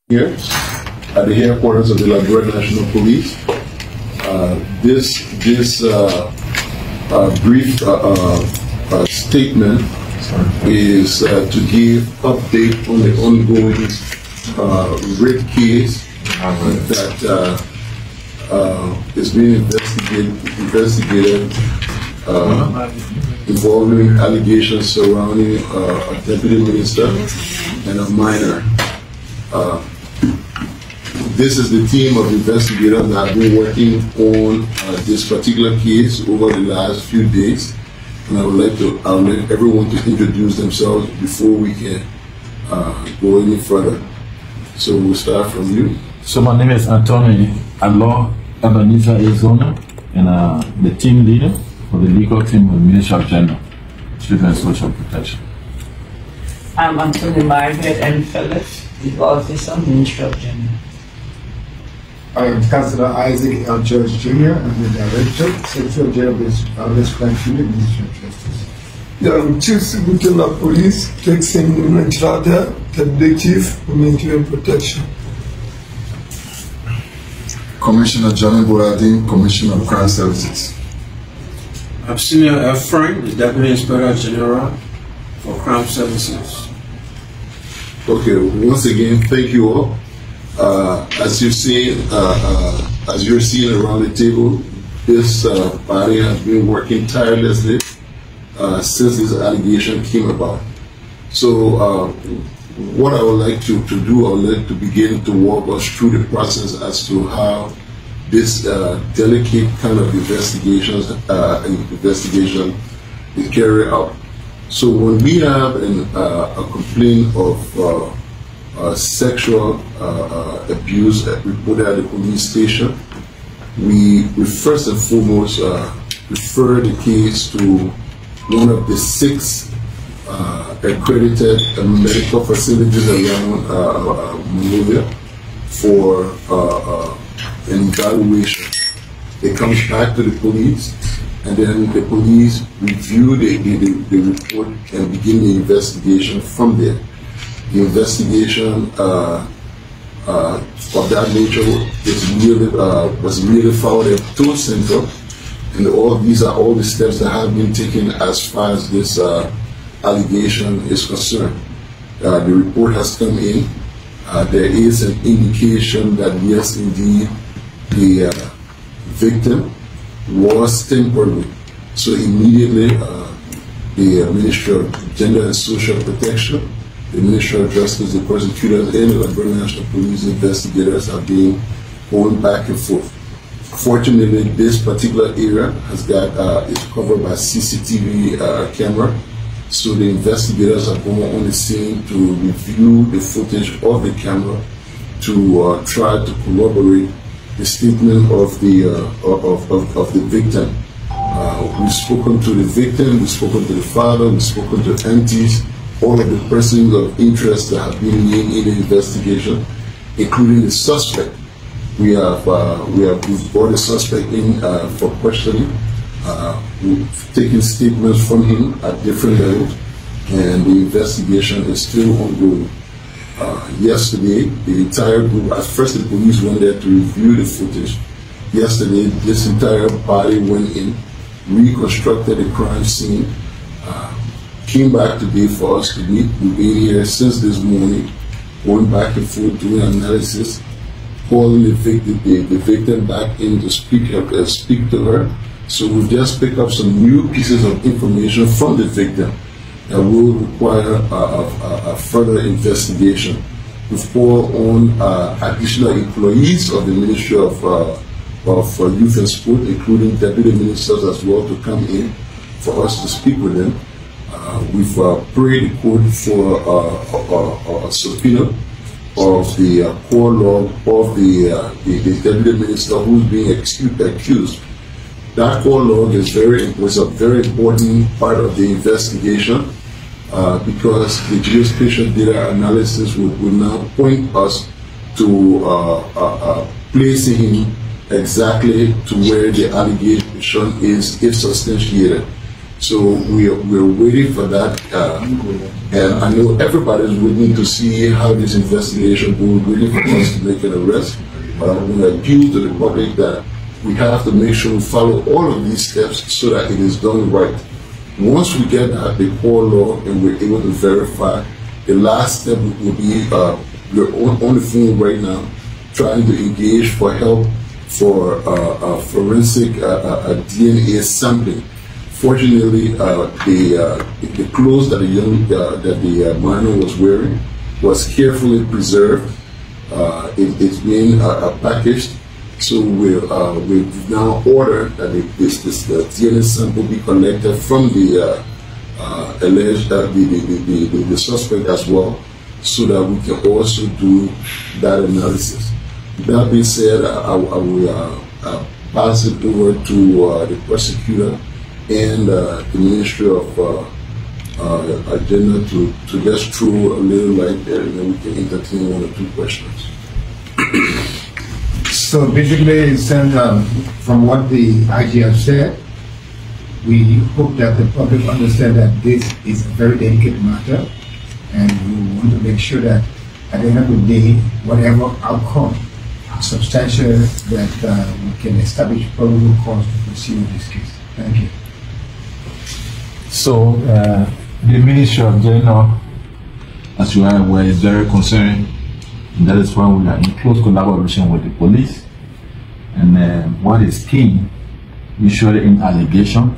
Here at the headquarters of the Liberia National Police. This brief statement is to give update on the ongoing rape case that is being investigated involving allegations surrounding a deputy minister and a minor. This is the team of investigators that have been working on this particular case over the last few days, and I would like everyone to introduce themselves before we can go any further. So we'll start from you. So my name is Anthony Alo Ebenezer Arizona, and the team leader for the legal team of the Ministry of Gender, Children and Social Protection. I'm Anthony Margaret M. Phillips, the officer, Ministry of Gender. I am Councillor Isaac L. George Jr. I'm the Director, Secretary General of the Ministry of Justice. I'm Chief Secretary of Police, Texan Mentrada, Deputy Chief, Women and Protection. Commissioner Johnny Boladin, Commissioner of Crime Services. I'm Senior F. Frank, the Deputy Inspector General for Crime Services. Okay, once again, thank you all. As you're seeing around the table, this body has been working tirelessly since this allegation came about. So what I would like to do, I would like to begin to walk us through the process as to how this delicate kind of investigation is carried out. So when we have a complaint of sexual abuse reported at the police station, we first and foremost refer the case to one of the 6 accredited medical facilities around Monrovia for an evaluation. It comes back to the police, and then the police review the report and begin the investigation from there. The investigation of that nature was merely found at Toad Center, and these are all the steps that have been taken as far as this allegation is concerned. The report has come in. There is an indication that yes, indeed, the victim was temporary. So immediately, the Ministry of Gender and Social Protection, the Ministry of Justice, the prosecutors, and the Liberia National Police investigators have been going back and forth. Fortunately, this particular area has got is covered by CCTV camera, so the investigators are going on the scene to review the footage of the camera to try to corroborate the statement of the victim. We've spoken to the victim, we've spoken to the father, we've spoken to aunties, all of the persons of interest that have been named in the investigation, including the suspect. We've brought the suspect in for questioning. We've taken statements from him at different levels, and the investigation is still ongoing. Yesterday, the entire group, at first the police went there to review the footage. Yesterday, this entire body went in, reconstructed the crime scene, came back today for us to meet. We've been here since this morning, going back and forth, doing analysis, calling the victim back in to speak to her. So we've just picked up some new pieces of information from the victim that will require a further investigation. We've called on additional employees of the Ministry of Youth and Sport, including deputy ministers as well, to come in for us to speak with them. We've prayed the court for a subpoena of the core log of the deputy minister who's being accused. That core log was a very important part of the investigation because the geospatial data analysis will now point us to placing him exactly to where the allegation is, if substantiated. So we're waiting for that, and I know everybody's waiting to see how this investigation goes, waiting for us to make an arrest. But I'm going to appeal to the public that we have to make sure we follow all of these steps so that it is done right. Once we get the core law and we're able to verify, the last step will be we're on the phone right now trying to engage for help for forensic DNA sampling. Fortunately, the clothes that the minor was wearing was carefully preserved. It's being packaged, so we've now ordered that the DNA sample be collected from the alleged the suspect as well, so that we can also do that analysis. That being said, I will pass it over to the prosecutor and the Ministry of Agenda to just throw a little light there, and then we can entertain one or two questions. So basically, from what the IG has said, we hope that the public understand that this is a very delicate matter, and we want to make sure that at the end of the day, whatever outcome substantial that we can establish probable cause to proceed with this case. Thank you. So the Ministry of Gender, as you are aware, is very concerned. And that is why we are in close collaboration with the police. And what is key, usually in allegation,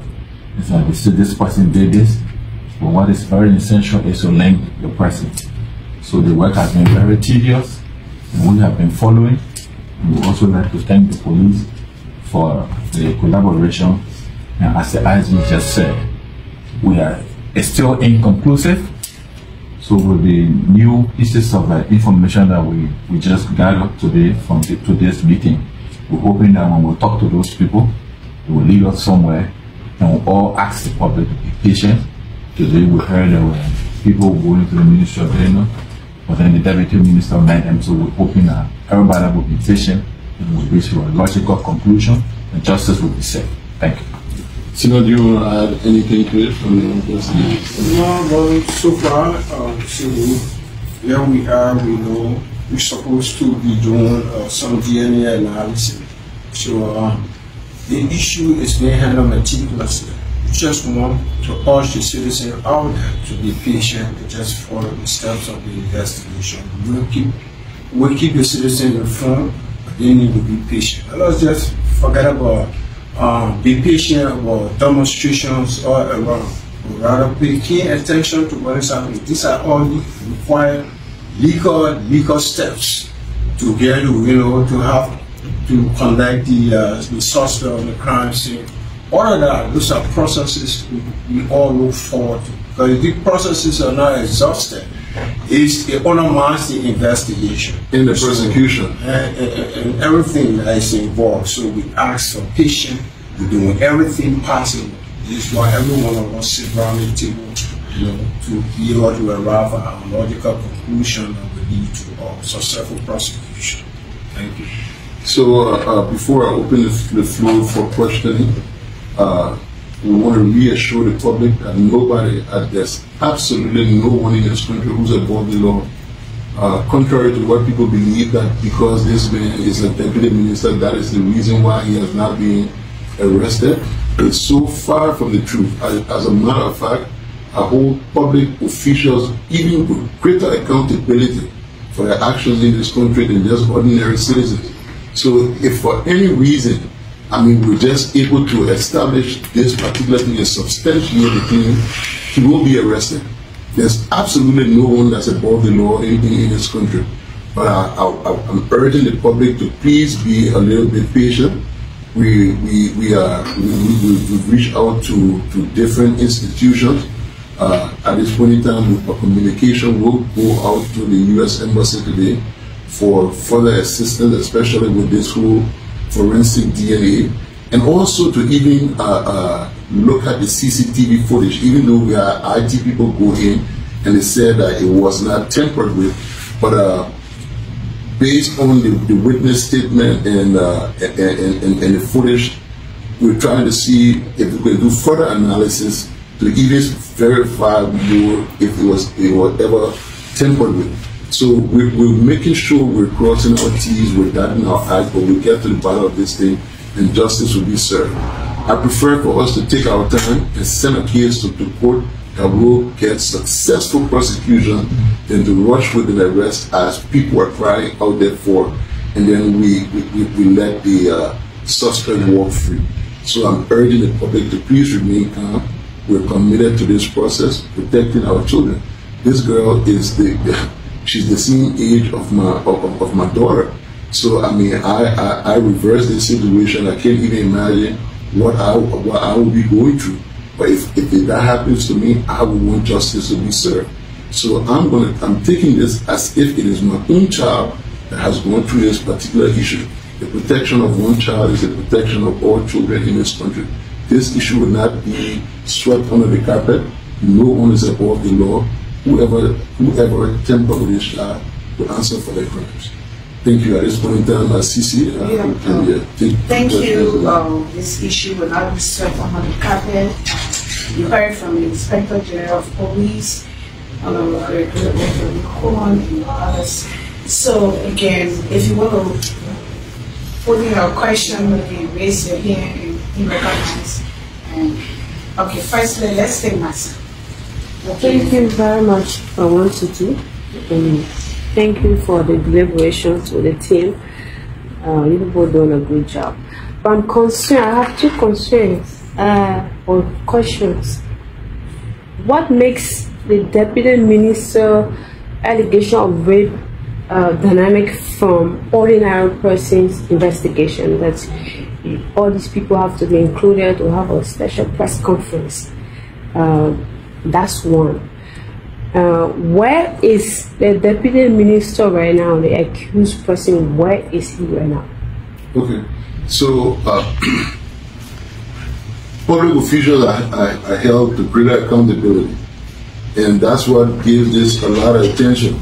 is that they say this person did this. But what is very essential is to link the person. So the work has been very tedious, and we have been following. We would also like to thank the police for the collaboration. And as the IG just said, it's still inconclusive. So with the new pieces of information that we just gathered today from today's meeting, we're hoping that when we talk to those people, it will lead us somewhere, and we'll all ask the public to be patient. Today we heard there were people going to the Ministry of Gender, but then the Deputy Minister met them, so we're hoping that everybody will be patient and we'll reach a logical conclusion and justice will be served. Thank you. Sino, do you want to add anything to it from the investigation? No, well, so far, so where we are, we know we're supposed to be doing some DNA analysis. So the issue is being handled meticulously. We just want to urge the citizen out there to be patient and just follow the steps of the investigation. We'll keep the citizen informed, but they need to be patient. Let's just forget about be patient about demonstrations all around. But rather pay keen attention to what is happening. These are all required legal steps to get to conduct the suspect on the crime scene. All of that, those are processes we all look forward to. Because if the processes are not exhausted, it undermines the investigation. In the prosecution. And everything that is involved. So we ask for patience. We're doing everything possible. This is why every one of us sit around the table, to be able to arrive at a logical conclusion that will lead to a successful prosecution. Thank you. So before I open the floor for questioning, we want to reassure the public that nobody, there's absolutely no one in this country who's above the law. Contrary to what people believe, that because this man is a deputy minister, that is the reason why he has not been arrested. It's so far from the truth. As a matter of fact, I hold public officials even with greater accountability for their actions in this country than just ordinary citizens. So if for any reason, we're just able to establish this particular thing and substantiate the thing, he will be arrested. There's absolutely no one that's above the law in this country. But I'm urging the public to please be a little bit patient. We've reached out to different institutions. At this point in time, our communication will go out to the U.S. Embassy today for further assistance, especially with this whole forensic DNA, and also to even look at the CCTV footage. Even though we are IT people go in and they said that it was not tampered with, but based on the witness statement and the footage we're trying to see if we can do further analysis to even verify more if it was ever tampered with. So we're making sure we're crossing our T's, we're dotting our I's, but we'll get to the bottom of this thing and justice will be served. I prefer for us to take our time and send a case to the court that will get successful prosecution than to rush with an arrest as people are crying out there for, and then we let the suspect walk free. So I'm urging the public to please remain calm. We're committed to this process, protecting our children. This girl is she's the same age of my daughter. So I mean, I reverse the situation. I can't even imagine what I will be going through. But if that happens to me, I will want justice to be served. So I'm taking this as if it is my own child that has gone through this particular issue. The protection of one child is the protection of all children in this country. This issue will not be swept under the carpet. No one is above the law. Whoever tampered with this child will answer for their crimes. Thank you. At this point in time, CC. Thank you. This issue will not be swept under the carpet. You heard from the Inspector General of Police, and others. So again, if you want to put in a question, you can raise your hand and recognize. Okay, firstly, let's take myself. Thank you very much. I want to do. Thank you for the deliberation to the team. You both done a good job. But I'm concerned. I have two concerns or questions. What makes the Deputy Minister allegation of rape dynamic from ordinary person's investigation? That all these people have to be included or have a special press conference. That's one. Where is the Deputy Minister right now, the accused person? Where is he right now? Okay, so public officials are held to greater accountability, and that's what gives this a lot of attention.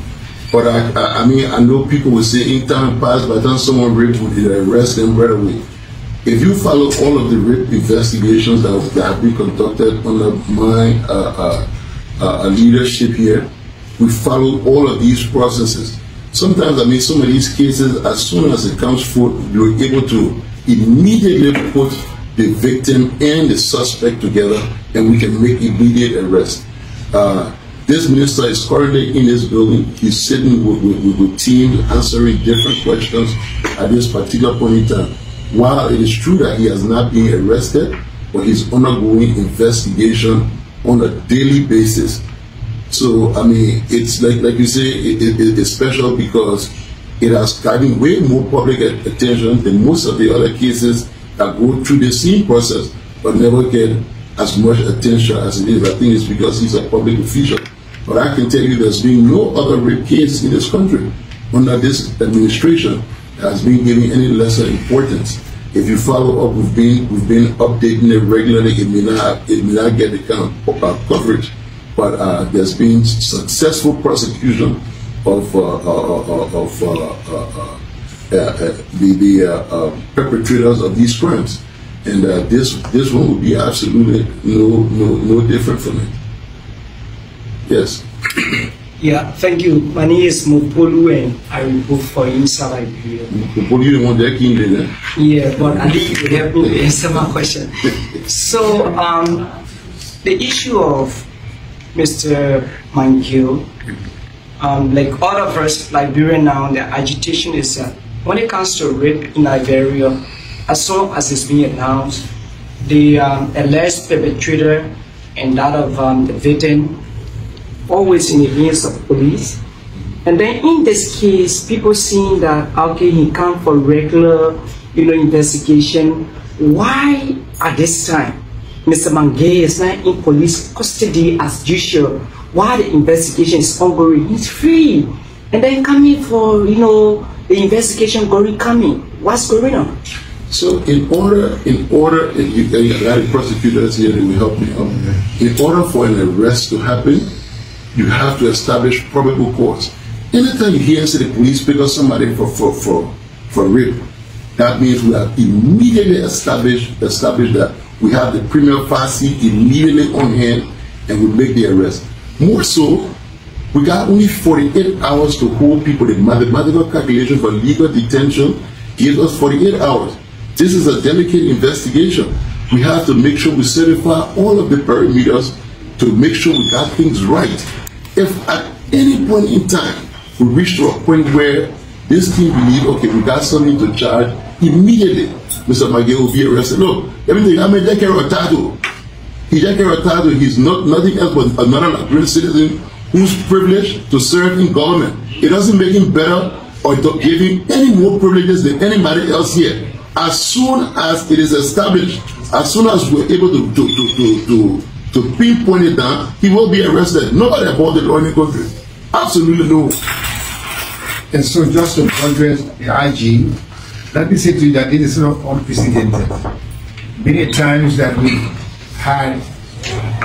But I mean, I know people will say in time past, by the time someone raped, would arrest them right away. If you follow all of the rape investigations that have been conducted under my leadership here, we follow all of these processes. Sometimes, I mean, some of these cases, as soon as it comes forth, you're able to immediately put the victim and the suspect together, and we can make immediate arrest. This minister is currently in this building. He's sitting with teams answering different questions at this particular point in time. While it is true that he has not been arrested, but he's undergoing investigation on a daily basis. So, I mean, it's like you say, it's special because it has gotten way more public attention than most of the other cases that go through the same process but never get as much attention as it is. I think it's because he's a public official. But I can tell you there's been no other rape case in this country under this administration that has been given any lesser importance. If you follow up, we've been updating it regularly. It may not get the kind of coverage, but there's been successful prosecution of the perpetrators of these crimes, and this one will be absolutely no different from it. Yes. Yeah, thank you. My name is Mupolu and I will vote for Inside Liberia. Mupolu, you want that king there? Yeah, but Ali will help me to answer my question. So, the issue of Mr. Mangiel, like all of us, Liberia now, the agitation is that when it comes to rape in Liberia, as soon as it's being announced, the alleged perpetrator and that of the victim always in the hands of police. And then in this case, people seeing that, okay, he come for regular, investigation. Why at this time, Mr. Mangiel is not in police custody as usual? Why the investigation is ongoing? He's free. And then coming for, the investigation coming. What's going on? So in order, you got the prosecutors here that will help me out. In order for an arrest to happen, you have to establish probable cause. Anytime you hear the police pick up somebody for rape, that means we have immediately established that we have the prima facie immediately on hand and we make the arrest. More so, we got only 48 hours to hold people. The mathematical calculation for legal detention gives us 48 hours. This is a delicate investigation. We have to make sure we certify all of the parameters to make sure we got things right. If at any point in time we reach to a point where this team believe, okay, we got something to charge, immediately Mr. Mangiel will be arrested. Look, everything, I mean, Jackie Rotado. He's not nothing else but another Liberian citizen who's privileged to serve in government. It doesn't make him better or to give him any more privileges than anybody else here. As soon as it is established, as soon as we're able to pinpoint it down, he will be arrested. Nobody above the law in the country. Absolutely no. And so just to address the IG, let me say to you that it is not unprecedented. Many times that we had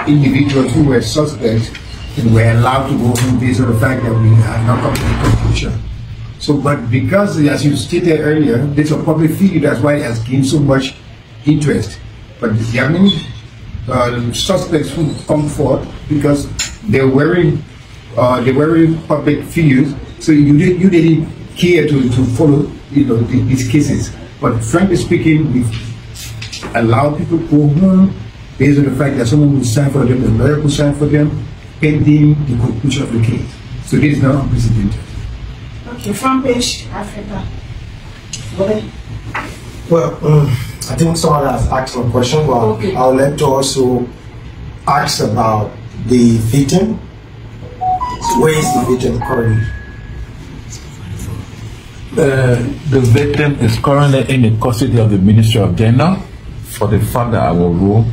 individuals who were suspects and were allowed to go home based on the fact that we had not come to the conclusion. So, but because, as you stated earlier, there's a public figure, that's why it has gained so much interest. But there are many suspects who come forth because they're wearing public figures, so you didn't care to follow, you know, these cases. But frankly speaking, we've allowed people to go home based on the fact that someone will sign for them, the lawyer will sign for them, pending the conclusion of the case. So this is not unprecedented. Okay, front page, Africa. Well, I think someone has asked a question, but okay. I would like to also ask about the victim. Where is the victim currently? The victim is currently in the custody of the Ministry of Gender for the fact that our role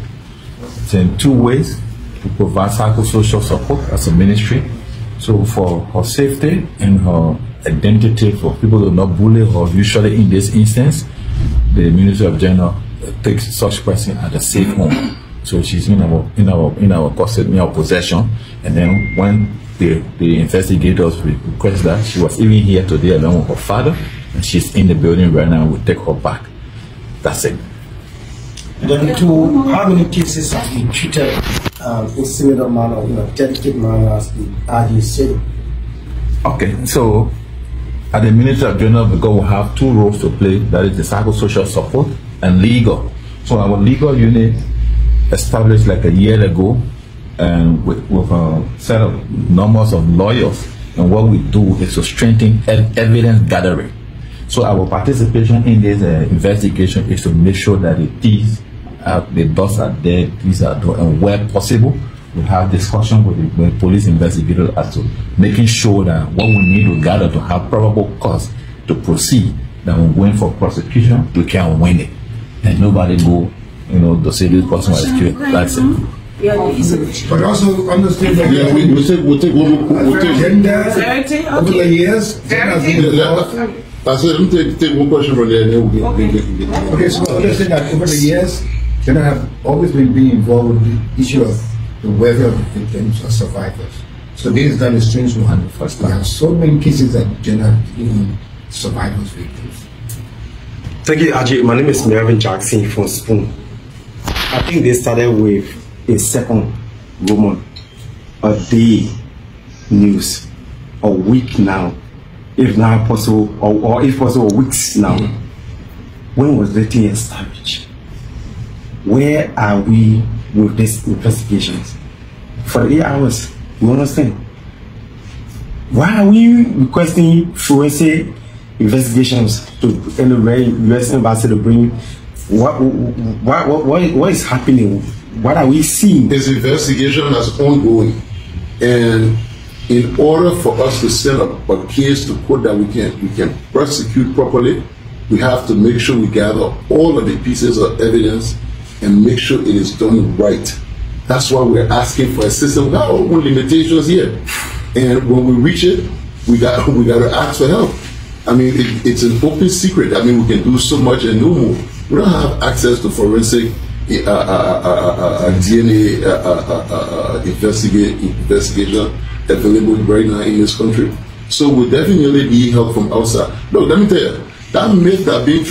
is in two ways: to provide psychosocial support as a ministry, so for her safety and her identity, for people to not bully her. Usually in this instance, the Ministry of Gender takes such person at a safe home. So she's in our custody, in our possession, and then when the investigators request that, she was even here today along with her father, and she's in the building right now. We'll take her back. That's it. Then to how many cases have been treated in similar manner, in a dedicated manner as the RD said? Okay, so at the Ministry of Gender, because we have two roles to play, that is the psychosocial support and legal. So our legal unit established like a year ago, and with a set of numbers of lawyers, and what we do is to strengthen evidence gathering. So our participation in this investigation is to make sure that the dots are there, these are there, and where possible, we have discussion with the police investigators as to making sure that what we need to gather to have probable cause to proceed, that we're going for prosecution, we can win it, and nobody go, you know, to say this person was killed. That's it. But also understand that we'll take gender over the years. I said, let me take one question from there, and then we'll get Okay, so understand that over the years, gender have always been involved with the issue of the welfare of the victims or survivors. So this is not a strange one. We have so many cases that gender survivors, victims. Thank you, Ajay. My name is Mervyn Jackson from Spoon. I think they started with a second woman a day news, a week now, if not possible, or if possible, weeks now. When was the thing established? Where are we with these investigations? For 8 hours, you understand? Why are we requesting forensic investigations to the U.S. Embassy to bring? What is happening? What are we seeing? This investigation is ongoing, and in order for us to set up a case to court that we can prosecute properly, we have to make sure we gather all of the pieces of evidence and make sure it is done right. That's why we're asking for assistance. We got our own limitations here, and when we reach it, we got to ask for help. I mean, it's an open secret. I mean, we can do so much and no more. We don't have access to forensic DNA investigation available right now in this country. So we'll definitely need help from outside. Look, let me tell you, that myth that being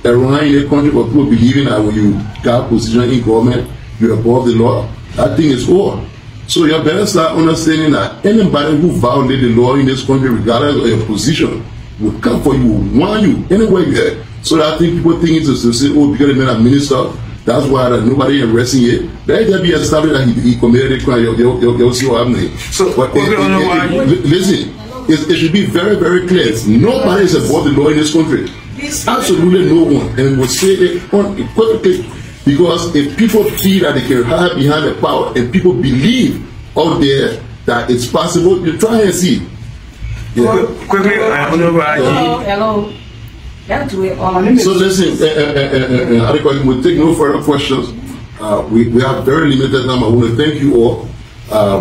around in the country for people believing that when you got position in government, you're above the law. That thing is over. So you better start understanding that anybody who violates the law in this country, regardless of your position, will come for you, will warn you anywhere you are. So that I think people think it's to say, oh, because the man a minister, that's why that nobody arresting it. Let it be established that he committed a crime. You'll see what happening. So, but listen, it should be very, very clear. Nobody is above the law in this country. Absolutely no one. And we will say it unequivocally, because if people feel that they can hide behind the power and people believe out there that it's possible, you try and see. Yeah. Hello. So listen, we'll take no further questions. We have very limited number. I want to thank you all.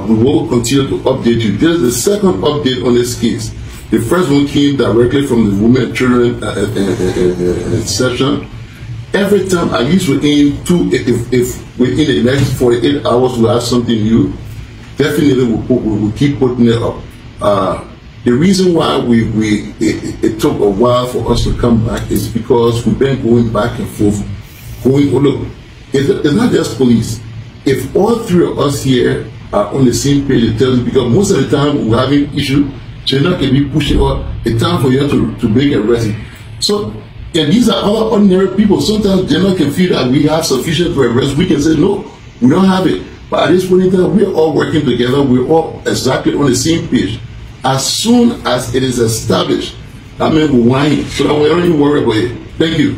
We will continue to update you. This is the second update on this case. The first one came directly from the Women and Children session. Every time, at least within if within the next 48 hours we have something new, definitely we'll keep putting it up. The reason why it took a while for us to come back is because we've been going back and forth. Look, it's not just police. If all three of us here are on the same page, it tells you, because most of the time we're having issues, China can be pushing out. It's time for you to make a arrest. So, and these are all ordinary people. Sometimes General can feel that we have sufficient to arrest. We can say, no, we don't have it. But at this point in time, we're all working together. We're all exactly on the same page. As soon as it is established, that means we're whining. So that we don't even worry about it. Thank you.